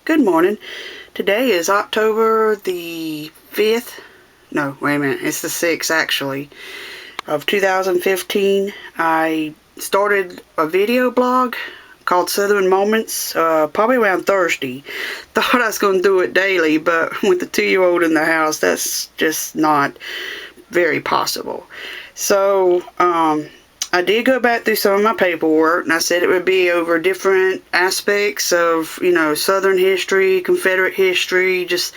Good morning. Today is October the 5th. No, wait a minute. It's the 6th, actually, of 2015. I started a video blog called Southern Moments, probably around Thursday. Thought I was going to do it daily, but with the 2-year-old in the house, that's just not very possible. So, I did go back through some of my paperwork, and I said it would be over different aspects of, Southern history, Confederate history, just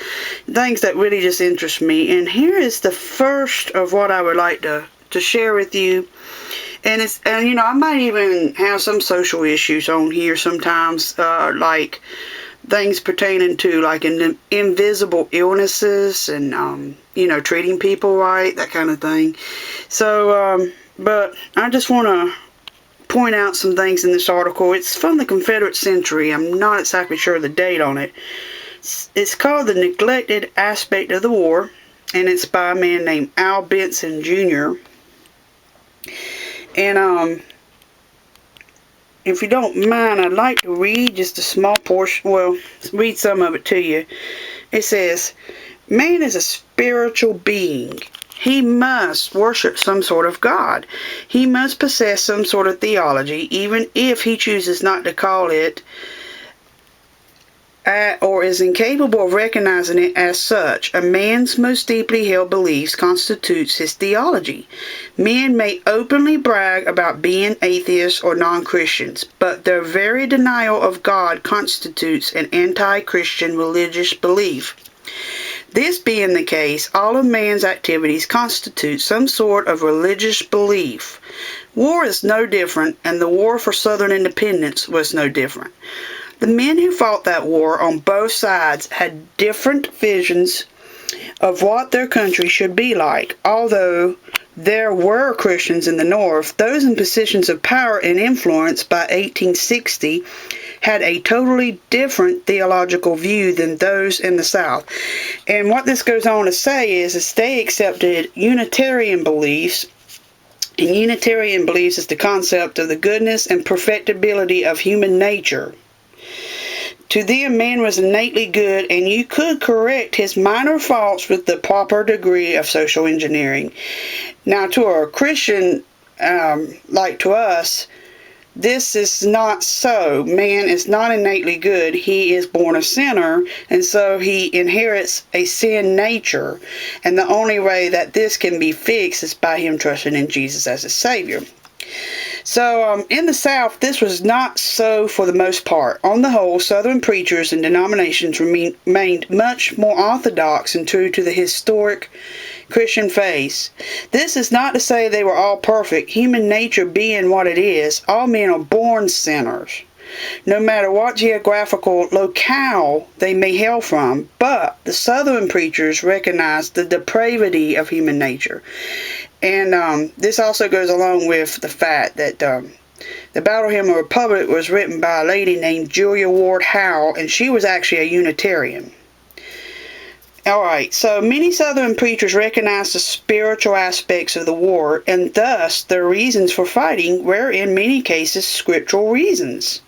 things that really just interest me. And here is the first of what I would like to share with you. And I might even have some social issues on here sometimes, like things pertaining to like invisible illnesses and, treating people right, that kind of thing. So, but I just want to point out some things in this article. It's from the Confederate Century. I'm not exactly sure of the date on it. It's called The Neglected Aspect of the War, and it's by a man named Al Benson Jr. And if you don't mind, I'd like to read just a small portion. Well, read some of it to you. It says, "Man is a spiritual being. He must worship some sort of God. He must possess some sort of theology, even if he chooses not to call it or is incapable of recognizing it as such. A man's most deeply held beliefs constitutes his theology. Men may openly brag about being atheists or non-Christians, but their very denial of God constitutes an anti-Christian religious belief. This being the case, all of man's activities constitute some sort of religious belief. War is no different, and the war for Southern independence was no different. The men who fought that war on both sides had different visions of what their country should be like. Although there were Christians in the North, those in positions of power and influence by 1860 had a totally different theological view than those in the South." And what this goes on to say is they accepted Unitarian beliefs. And Unitarian beliefs is the concept of the goodness and perfectibility of human nature. To them, man was innately good, and you could correct his minor faults with the proper degree of social engineering. Now, to a Christian, like to us, this is not so. Man is not innately good. He is born a sinner, and so he inherits a sin nature. And the only way that this can be fixed is by him trusting in Jesus as his Savior. So, in the South, this was not so for the most part. On the whole, Southern preachers and denominations remained much more orthodox and true to the historic Christian faith. This is not to say they were all perfect. Human nature being what it is, all men are born sinners, no matter what geographical locale they may hail from. But the Southern preachers recognized the depravity of human nature. And this also goes along with the fact that the Battle Hymn of the Republic was written by a lady named Julia Ward Howe, and she was actually a Unitarian. Alright, so many Southern preachers recognized the spiritual aspects of the war, and thus their reasons for fighting were in many cases scriptural reasons.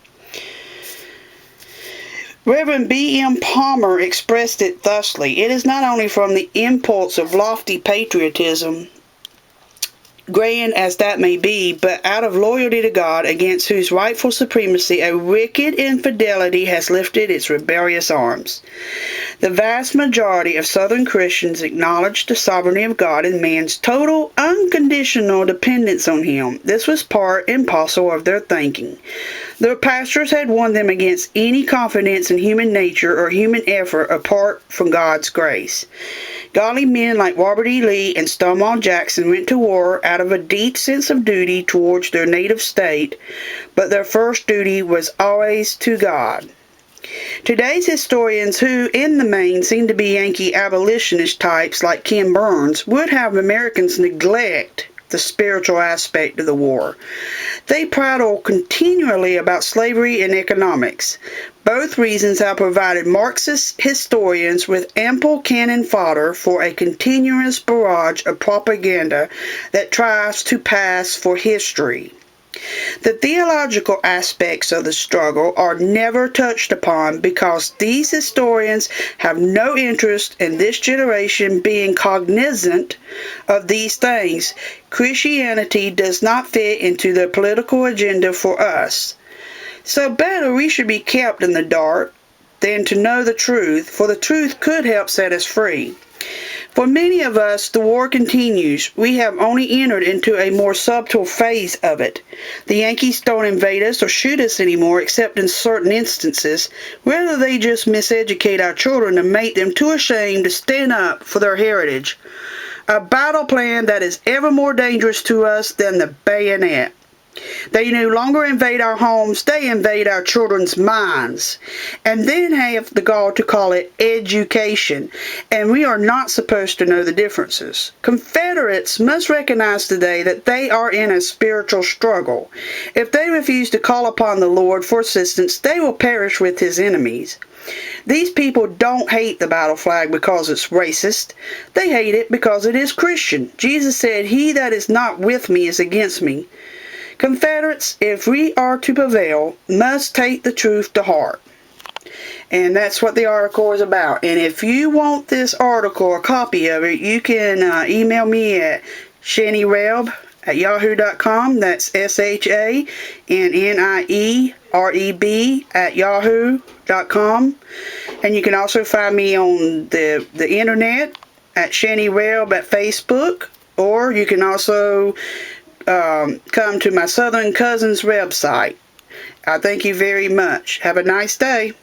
Reverend B.M. Palmer expressed it thusly: "It is not only from the impulse of lofty patriotism, grand as that may be, but out of loyalty to God, against whose rightful supremacy a wicked infidelity has lifted its rebellious arms. The vast majority of Southern Christians acknowledged the sovereignty of God and man's total, unconditional dependence on Him. This was part and parcel of their thinking. Their pastors had warned them against any confidence in human nature or human effort apart from God's grace. Godly men like Robert E. Lee and Stonewall Jackson went to war out of a deep sense of duty towards their native state, but their first duty was always to God." Today's historians, who in the main seem to be Yankee abolitionist types like Ken Burns, would have Americans neglect the spiritual aspect of the war. They prattle continually about slavery and economics. Both reasons have provided Marxist historians with ample cannon fodder for a continuous barrage of propaganda that tries to pass for history. The theological aspects of the struggle are never touched upon because these historians have no interest in this generation being cognizant of these things. Christianity does not fit into the political agenda for us. So better we should be kept in the dark than to know the truth, for the truth could help set us free. For many of us, the war continues. We have only entered into a more subtle phase of it. The Yankees don't invade us or shoot us anymore, except in certain instances, whether they just miseducate our children and make them too ashamed to stand up for their heritage. A battle plan that is ever more dangerous to us than the bayonet. They no longer invade our homes, they invade our children's minds. And then have the gall to call it education. And we are not supposed to know the differences. Confederates must recognize today that they are in a spiritual struggle. If they refuse to call upon the Lord for assistance, they will perish with his enemies. These people don't hate the battle flag because it's racist. They hate it because it is Christian. Jesus said, "He that is not with me is against me." Confederates, if we are to prevail, must take the truth to heart. And that's what the article is about. And if you want this article, a copy of it, you can email me at shaniereb@yahoo.com. That's SHANNIEREB@yahoo.com. And you can also find me on the internet at shaniereb at Facebook. Or you can also come to my Southern Cousins website. I thank you very much. Have a nice day.